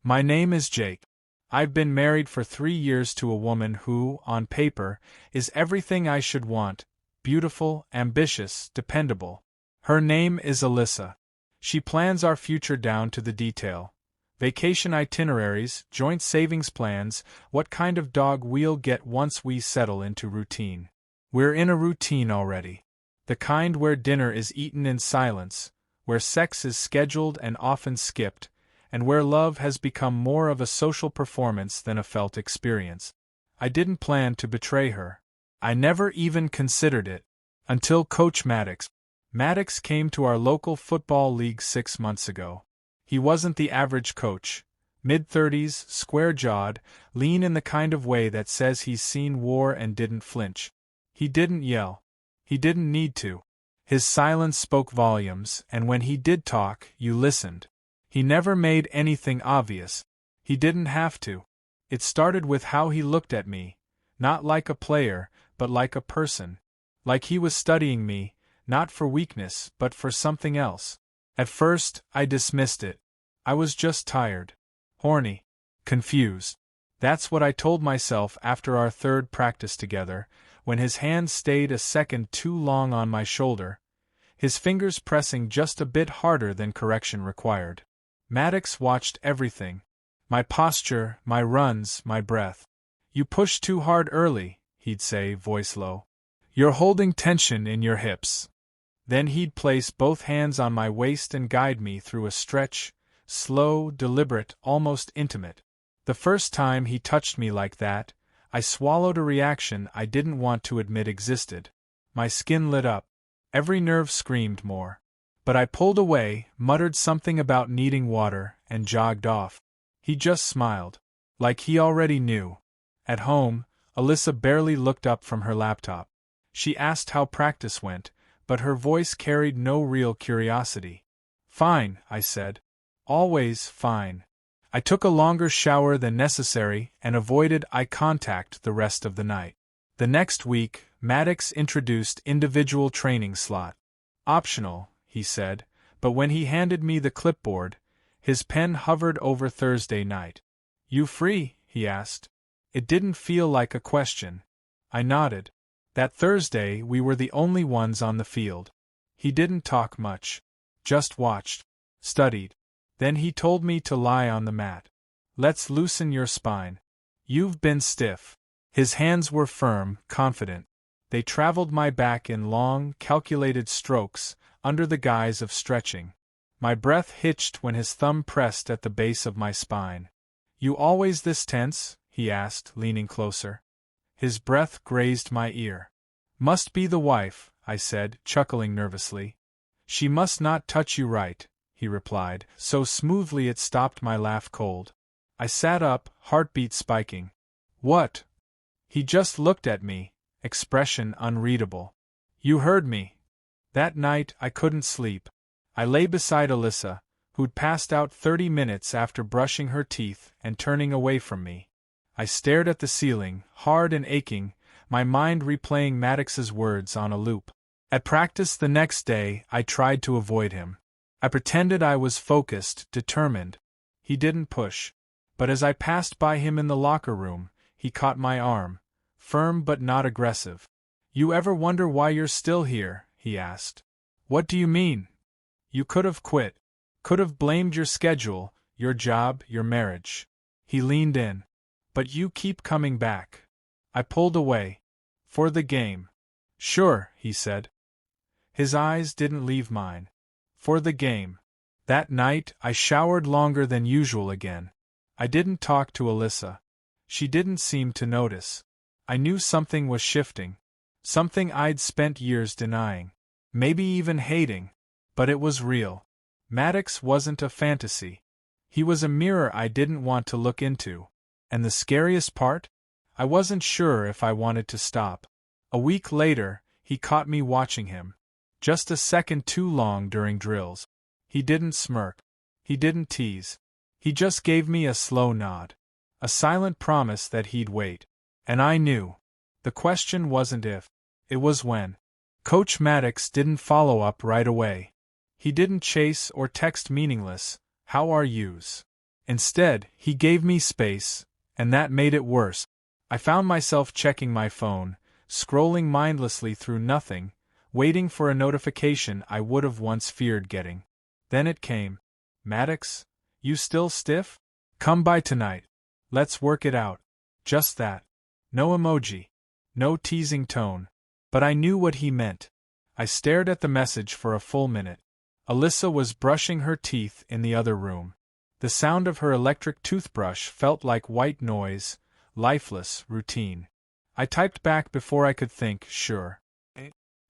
My name is Jake. I've been married for 3 years to a woman who, on paper, is everything I should want: beautiful, ambitious, dependable. Her name is Alyssa. She plans our future down to the detail. Vacation itineraries, joint savings plans, what kind of dog we'll get once we settle into routine. We're in a routine already. The kind where dinner is eaten in silence, where sex is scheduled and often skipped, and where love has become more of a social performance than a felt experience. I didn't plan to betray her. I never even considered it. Until Coach Maddox. Maddox came to our local football league 6 months ago. He wasn't the average coach. Mid-30s, square-jawed, lean in the kind of way that says he's seen war and didn't flinch. He didn't yell. He didn't need to. His silence spoke volumes, and when he did talk, you listened. He never made anything obvious. He didn't have to. It started with how he looked at me, not like a player, but like a person. Like he was studying me, not for weakness, but for something else. At first, I dismissed it. I was just tired. Horny. Confused. That's what I told myself after our third practice together, when his hand stayed a second too long on my shoulder, his fingers pressing just a bit harder than correction required. Maddox watched everything. My posture, my runs, my breath. "You pushed too hard early," he'd say, voice low. "You're holding tension in your hips." Then he'd place both hands on my waist and guide me through a stretch, slow, deliberate, almost intimate. The first time he touched me like that, I swallowed a reaction I didn't want to admit existed. My skin lit up. Every nerve screamed more. But I pulled away, muttered something about needing water, and jogged off. He just smiled. Like he already knew. At home, Alyssa barely looked up from her laptop. She asked how practice went, but her voice carried no real curiosity. "Fine," I said. "Always fine." I took a longer shower than necessary and avoided eye contact the rest of the night. The next week, Maddox introduced individual training slot. "Optional," he said, but when he handed me the clipboard, his pen hovered over Thursday night. "You free?" he asked. It didn't feel like a question. I nodded. That Thursday we were the only ones on the field. He didn't talk much. Just watched. Studied. Then he told me to lie on the mat. "Let's loosen your spine. You've been stiff." His hands were firm, confident. They traveled my back in long, calculated strokes, under the guise of stretching. My breath hitched when his thumb pressed at the base of my spine. "You always this tense?" he asked, leaning closer. His breath grazed my ear. "Must be the wife," I said, chuckling nervously. "She must not touch you right," he replied, so smoothly it stopped my laugh cold. I sat up, heartbeat spiking. "What?" He just looked at me, expression unreadable. "You heard me." That night I couldn't sleep. I lay beside Alyssa, who'd passed out 30 minutes after brushing her teeth and turning away from me. I stared at the ceiling, hard and aching, my mind replaying Maddox's words on a loop. At practice the next day, I tried to avoid him. I pretended I was focused, determined. He didn't push. But as I passed by him in the locker room, he caught my arm, firm but not aggressive. "You ever wonder why you're still here?" he asked. "What do you mean?" "You could have quit. Could have blamed your schedule, your job, your marriage." He leaned in. "But you keep coming back." I pulled away. "For the game." "Sure," he said. His eyes didn't leave mine. "For the game." That night I showered longer than usual again. I didn't talk to Alyssa. She didn't seem to notice. I knew something was shifting. Something I'd spent years denying. Maybe even hating. But it was real. Maddox wasn't a fantasy. He was a mirror I didn't want to look into. And the scariest part? I wasn't sure if I wanted to stop. A week later, he caught me watching him. Just a second too long during drills. He didn't smirk. He didn't tease. He just gave me a slow nod. A silent promise that he'd wait. And I knew. The question wasn't if. It was when. Coach Maddox didn't follow up right away. He didn't chase or text meaningless, "How are yous?" Instead, he gave me space, and that made it worse. I found myself checking my phone, scrolling mindlessly through nothing, waiting for a notification I would have once feared getting. Then it came. Maddox, you still stiff? Come by tonight. Let's work it out. Just that. No emoji. No teasing tone. But I knew what he meant. I stared at the message for a full minute. Alyssa was brushing her teeth in the other room. The sound of her electric toothbrush felt like white noise, lifeless, routine. I typed back before I could think, sure.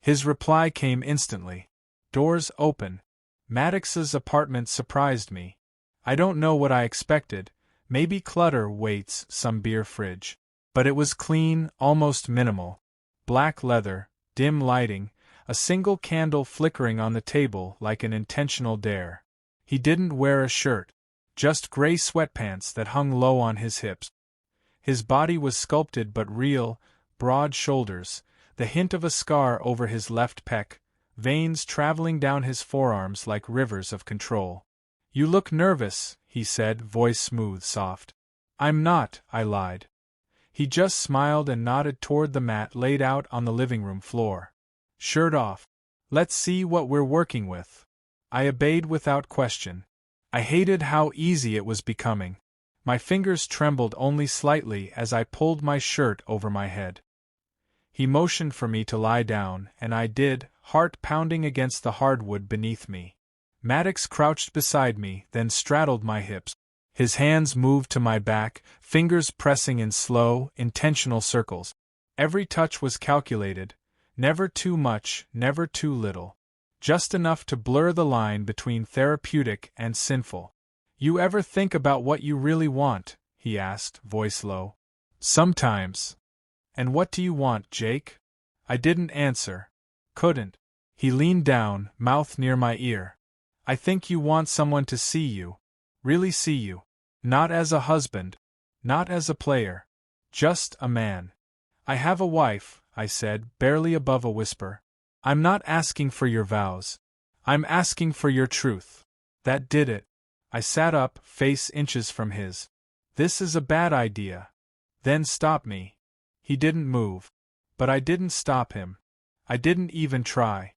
His reply came instantly. Doors open. Maddox's apartment surprised me. I don't know what I expected, maybe clutter, weights, some beer fridge. But it was clean, almost minimal. Black leather, dim lighting, a single candle flickering on the table like an intentional dare. He didn't wear a shirt. Just gray sweatpants that hung low on his hips. His body was sculpted but real, broad shoulders, the hint of a scar over his left pec, veins traveling down his forearms like rivers of control. You look nervous, he said, voice smooth, soft. I'm not, I lied. He just smiled and nodded toward the mat laid out on the living room floor. Shirt off. Let's see what we're working with. I obeyed without question. I hated how easy it was becoming. My fingers trembled only slightly as I pulled my shirt over my head. He motioned for me to lie down, and I did, heart pounding against the hardwood beneath me. Maddox crouched beside me, then straddled my hips. His hands moved to my back, fingers pressing in slow, intentional circles. Every touch was calculated, never too much, never too little. Just enough to blur the line between therapeutic and sinful. You ever think about what you really want? He asked, voice low. Sometimes. And what do you want, Jake? I didn't answer. Couldn't. He leaned down, mouth near my ear. I think you want someone to see you. Really see you. Not as a husband. Not as a player. Just a man. I have a wife, I said, barely above a whisper. I'm not asking for your vows. I'm asking for your truth. That did it. I sat up, face inches from his. This is a bad idea. Then stop me. He didn't move. But I didn't stop him. I didn't even try.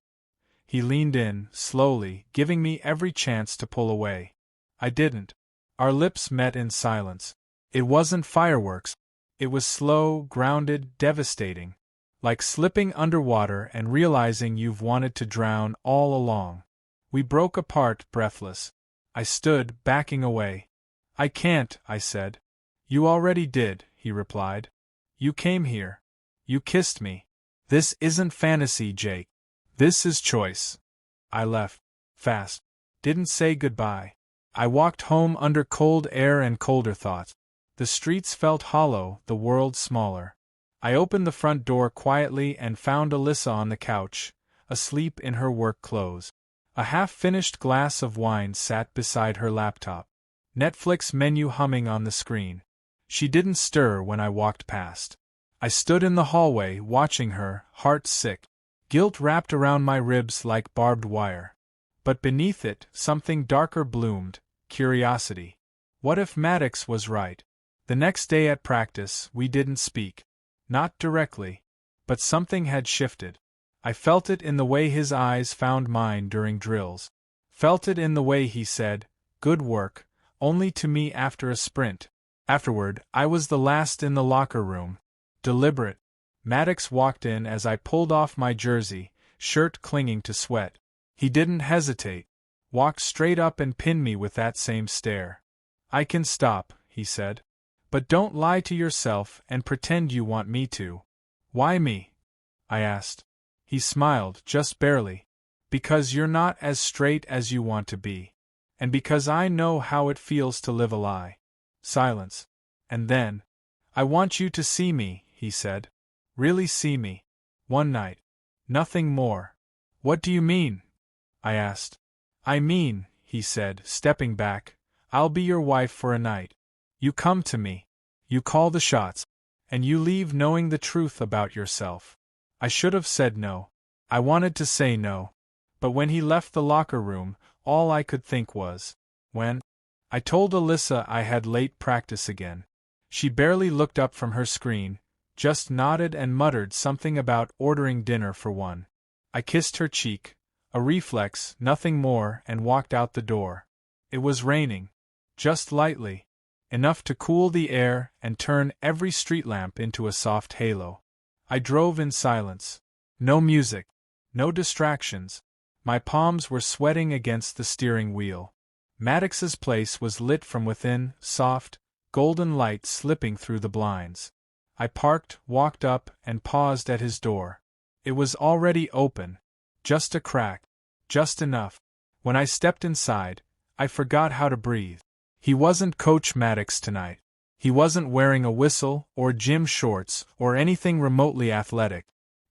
He leaned in, slowly, giving me every chance to pull away. I didn't. Our lips met in silence. It wasn't fireworks. It was slow, grounded, devastating. Like slipping underwater and realizing you've wanted to drown all along. We broke apart, breathless. I stood, backing away. I can't, I said. You already did, he replied. You came here. You kissed me. This isn't fantasy, Jake. This is choice. I left. Fast. Didn't say goodbye. I walked home under cold air and colder thoughts. The streets felt hollow, the world smaller. I opened the front door quietly and found Alyssa on the couch, asleep in her work clothes. A half-finished glass of wine sat beside her laptop. Netflix menu humming on the screen. She didn't stir when I walked past. I stood in the hallway, watching her, heart sick. Guilt wrapped around my ribs like barbed wire. But beneath it, something darker bloomed, curiosity. What if Maddox was right? The next day at practice, we didn't speak. Not directly. But something had shifted. I felt it in the way his eyes found mine during drills. Felt it in the way he said, "Good work," only to me after a sprint. Afterward, I was the last in the locker room. Deliberate. Maddox walked in as I pulled off my jersey, shirt clinging to sweat. He didn't hesitate. Walked straight up and pinned me with that same stare. "I can stop," he said. "But don't lie to yourself and pretend you want me to." "Why me?" I asked. He smiled, just barely. "Because you're not as straight as you want to be. And because I know how it feels to live a lie." Silence. And then, "I want you to see me," he said. "Really see me. One night. Nothing more." "What do you mean?" I asked. "I mean," he said, stepping back, "I'll be your wife for a night. You come to me. You call the shots. And you leave knowing the truth about yourself." I should have said no. I wanted to say no. But when he left the locker room, all I could think was, when? I told Alyssa I had late practice again. She barely looked up from her screen, just nodded and muttered something about ordering dinner for one. I kissed her cheek, a reflex, nothing more, and walked out the door. It was raining. Just lightly. Enough to cool the air and turn every street lamp into a soft halo. I drove in silence. No music. No distractions. My palms were sweating against the steering wheel. Maddox's place was lit from within, soft, golden light slipping through the blinds. I parked, walked up, and paused at his door. It was already open. Just a crack. Just enough. When I stepped inside, I forgot how to breathe. He wasn't Coach Maddox tonight. He wasn't wearing a whistle, or gym shorts, or anything remotely athletic.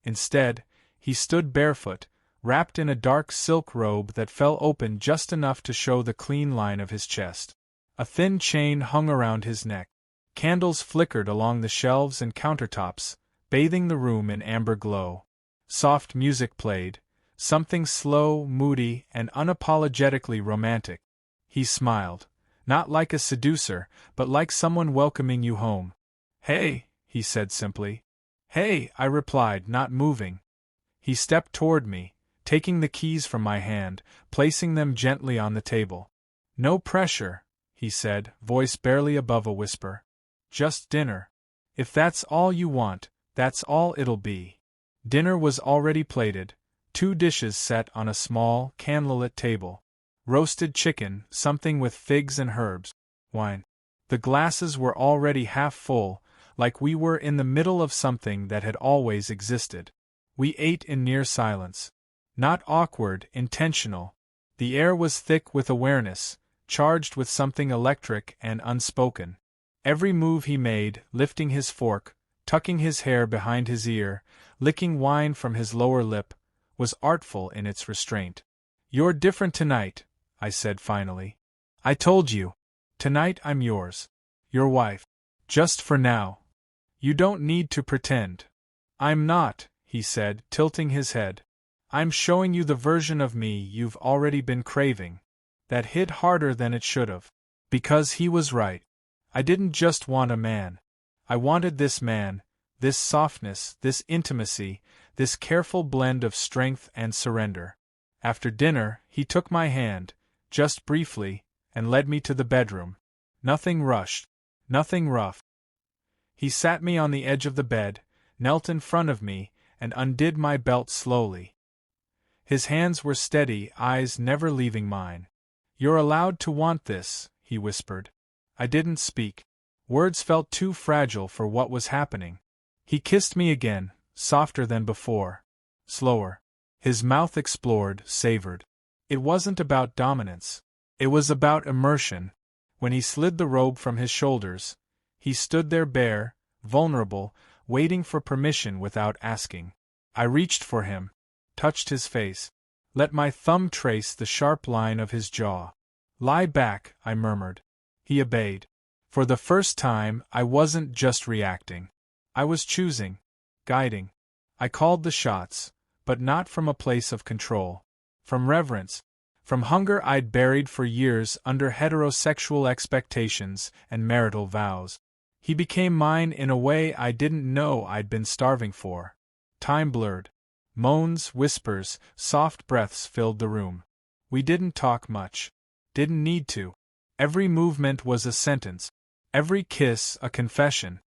Instead, he stood barefoot, wrapped in a dark silk robe that fell open just enough to show the clean line of his chest. A thin chain hung around his neck. Candles flickered along the shelves and countertops, bathing the room in amber glow. Soft music played, something slow, moody, and unapologetically romantic. He smiled, not like a seducer, but like someone welcoming you home. "Hey," he said simply. "Hey," I replied, not moving. He stepped toward me, taking the keys from my hand, placing them gently on the table. "No pressure," he said, voice barely above a whisper. "Just dinner. If that's all you want, that's all it'll be." Dinner was already plated, 2 dishes set on a small, candlelit table. Roasted chicken, something with figs and herbs. Wine. The glasses were already half full, like we were in the middle of something that had always existed. We ate in near silence. Not awkward, intentional. The air was thick with awareness, charged with something electric and unspoken. Every move he made, lifting his fork, tucking his hair behind his ear, licking wine from his lower lip, was artful in its restraint. "You're different tonight," I said finally. "I told you. Tonight I'm yours. Your wife. Just for now. You don't need to pretend." "I'm not," he said, tilting his head. "I'm showing you the version of me you've already been craving." That hit harder than it should have. Because he was right. I didn't just want a man. I wanted this man, this softness, this intimacy, this careful blend of strength and surrender. After dinner, he took my hand, just briefly, and led me to the bedroom. Nothing rushed. Nothing rough. He sat me on the edge of the bed, knelt in front of me, and undid my belt slowly. His hands were steady, eyes never leaving mine. "You're allowed to want this," he whispered. I didn't speak. Words felt too fragile for what was happening. He kissed me again, softer than before. Slower. His mouth explored, savored. It wasn't about dominance. It was about immersion. When he slid the robe from his shoulders, he stood there bare, vulnerable, waiting for permission without asking. I reached for him, touched his face, let my thumb trace the sharp line of his jaw. "Lie back," I murmured. He obeyed. For the first time, I wasn't just reacting. I was choosing, guiding. I called the shots, but not from a place of control. From reverence. From hunger I'd buried for years under heterosexual expectations and marital vows. He became mine in a way I didn't know I'd been starving for. Time blurred. Moans, whispers, soft breaths filled the room. We didn't talk much. Didn't need to. Every movement was a sentence. Every kiss a confession.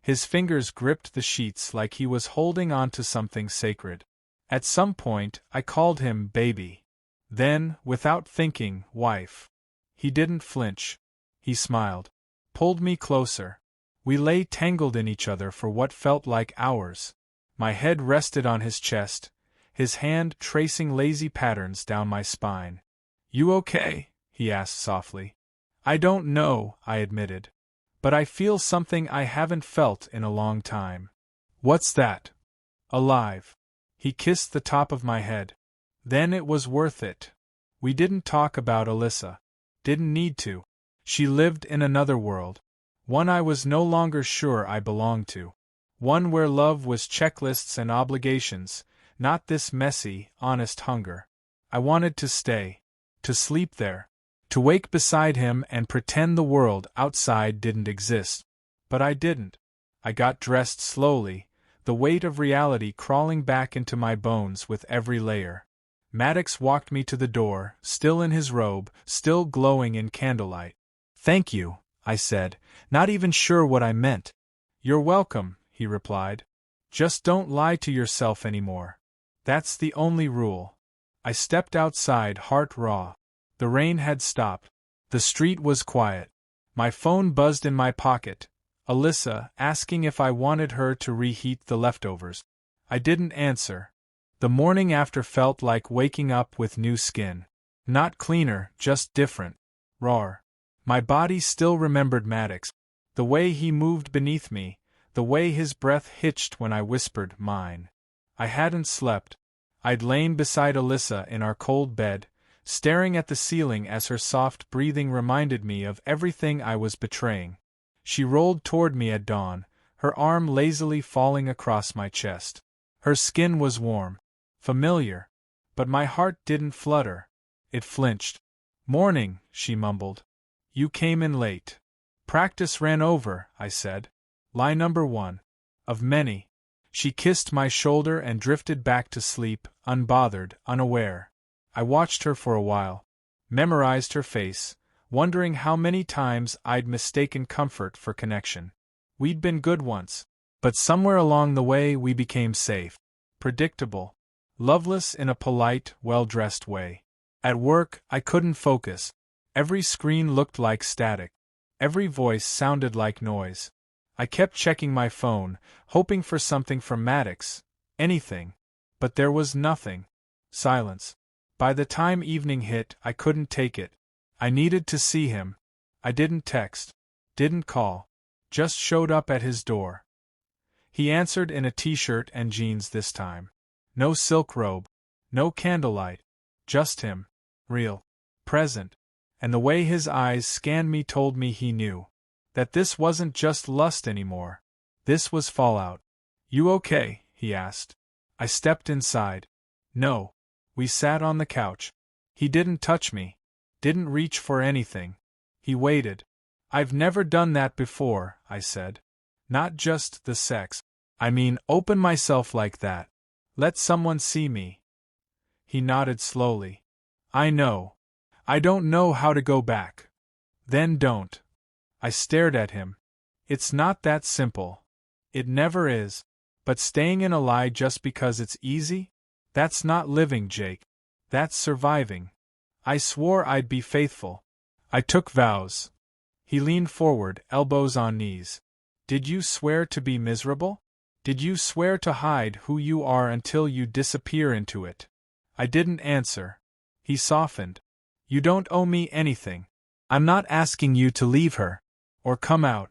His fingers gripped the sheets like he was holding on to something sacred. At some point, I called him baby. Then, without thinking, wife. He didn't flinch. He smiled. Pulled me closer. We lay tangled in each other for what felt like hours. My head rested on his chest, his hand tracing lazy patterns down my spine. "You okay?" he asked softly. "I don't know," I admitted. "But I feel something I haven't felt in a long time." "What's that?" "Alive." He kissed the top of my head. "Then it was worth it." We didn't talk about Alyssa. Didn't need to. She lived in another world. One I was no longer sure I belonged to. One where love was checklists and obligations, not this messy, honest hunger. I wanted to stay. To sleep there. To wake beside him and pretend the world outside didn't exist. But I didn't. I got dressed slowly, the weight of reality crawling back into my bones with every layer. Maddox walked me to the door, still in his robe, still glowing in candlelight. "Thank you," I said, not even sure what I meant. "You're welcome," he replied. "Just don't lie to yourself anymore. That's the only rule." I stepped outside, heart raw. The rain had stopped. The street was quiet. My phone buzzed in my pocket. Alyssa, asking if I wanted her to reheat the leftovers. I didn't answer. The morning after felt like waking up with new skin. Not cleaner, just different. Rawer. My body still remembered Maddox. The way he moved beneath me, the way his breath hitched when I whispered mine. I hadn't slept. I'd lain beside Alyssa in our cold bed, staring at the ceiling as her soft breathing reminded me of everything I was betraying. She rolled toward me at dawn, her arm lazily falling across my chest. Her skin was warm, familiar, but my heart didn't flutter. It flinched. "Morning," she mumbled. "You came in late." "Practice ran over," I said. "Lie number one. Of many." She kissed my shoulder and drifted back to sleep, unbothered, unaware. I watched her for a while, memorized her face, wondering how many times I'd mistaken comfort for connection. We'd been good once, but somewhere along the way we became safe, predictable, loveless in a polite, well-dressed way. At work, I couldn't focus. Every screen looked like static. Every voice sounded like noise. I kept checking my phone, hoping for something from Maddox, anything. But there was nothing. Silence. By the time evening hit, I couldn't take it. I needed to see him. I didn't text. Didn't call. Just showed up at his door. He answered in a t-shirt and jeans this time. No silk robe. No candlelight. Just him. Real. Present. And the way his eyes scanned me told me he knew. That this wasn't just lust anymore. This was fallout. "You okay?" he asked. I stepped inside. No. We sat on the couch. He didn't touch me. Didn't reach for anything. He waited. "I've never done that before," I said. "Not just the sex. I mean, open myself like that. Let someone see me." He nodded slowly. "I know. I don't know how to go back." "Then don't." I stared at him. "It's not that simple. It never is. But staying in a lie just because it's easy? That's not living, Jake. That's surviving. I swore I'd be faithful. I took vows." He leaned forward, elbows on knees. "Did you swear to be miserable? Did you swear to hide who you are until you disappear into it?" I didn't answer. He softened. "You don't owe me anything. I'm not asking you to leave her. Or come out.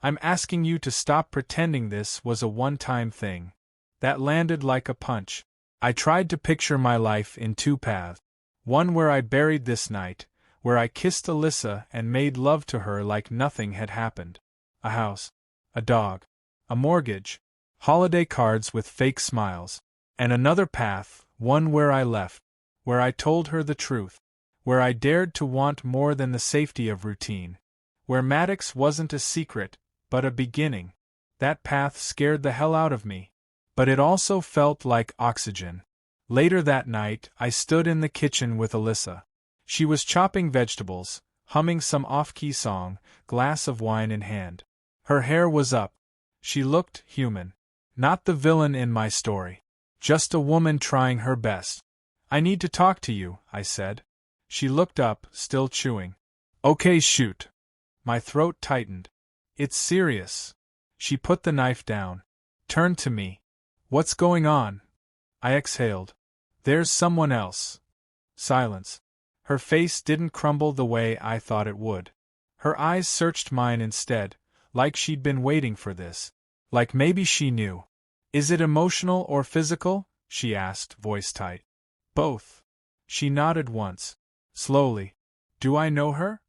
I'm asking you to stop pretending this was a one-time thing." That landed like a punch. I tried to picture my life in two paths. One where I buried this night, where I kissed Alyssa and made love to her like nothing had happened. A house. A dog. A mortgage. Holiday cards with fake smiles. And another path, one where I left. Where I told her the truth. Where I dared to want more than the safety of routine. Where Maddox wasn't a secret, but a beginning. That path scared the hell out of me. But it also felt like oxygen. Later that night, I stood in the kitchen with Alyssa. She was chopping vegetables, humming some off-key song, glass of wine in hand. Her hair was up. She looked human. Not the villain in my story. Just a woman trying her best. "I need to talk to you," I said. She looked up, still chewing. "Okay, shoot." My throat tightened. "It's serious." She put the knife down. Turned to me. "What's going on?" I exhaled. "There's someone else." Silence. Her face didn't crumble the way I thought it would. Her eyes searched mine instead, like she'd been waiting for this. Like maybe she knew. "Is it emotional or physical?" she asked, voice tight. "Both." She nodded once. Slowly. "Do I know her?"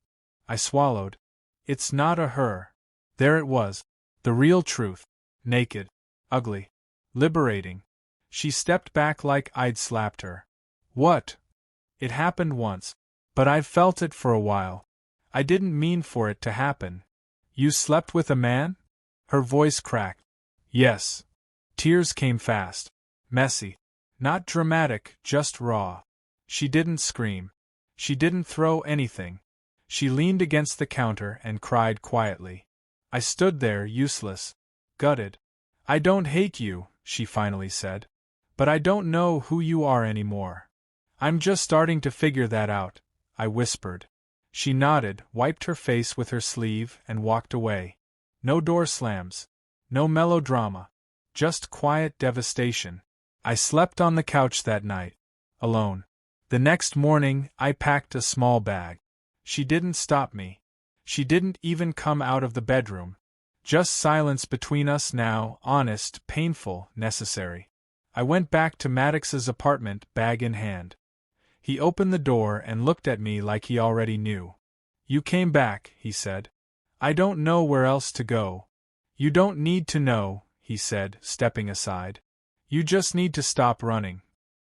I swallowed. "It's not a her." There it was. The real truth. Naked. Ugly. Liberating. She stepped back like I'd slapped her. "What?" "It happened once. But I've felt it for a while. I didn't mean for it to happen. You slept with a man? Her voice cracked. Yes. Tears came fast. Messy. Not dramatic, just raw. She didn't scream. She didn't throw anything. She leaned against the counter and cried quietly. I stood there, useless. Gutted. I don't hate you, she finally said. But I don't know who you are anymore. I'm just starting to figure that out, I whispered. She nodded, wiped her face with her sleeve, and walked away. No door slams. No melodrama. Just quiet devastation. I slept on the couch that night. Alone. The next morning, I packed a small bag. She didn't stop me. She didn't even come out of the bedroom. Just silence between us now, honest, painful, necessary. I went back to Maddox's apartment, bag in hand. He opened the door and looked at me like he already knew. You came back, he said. I don't know where else to go. You don't need to know, he said, stepping aside. You just need to stop running.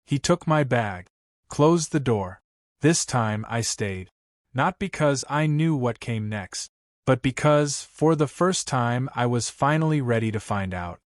He took my bag, closed the door. This time I stayed. Not because I knew what came next, but because, for the first time, I was finally ready to find out.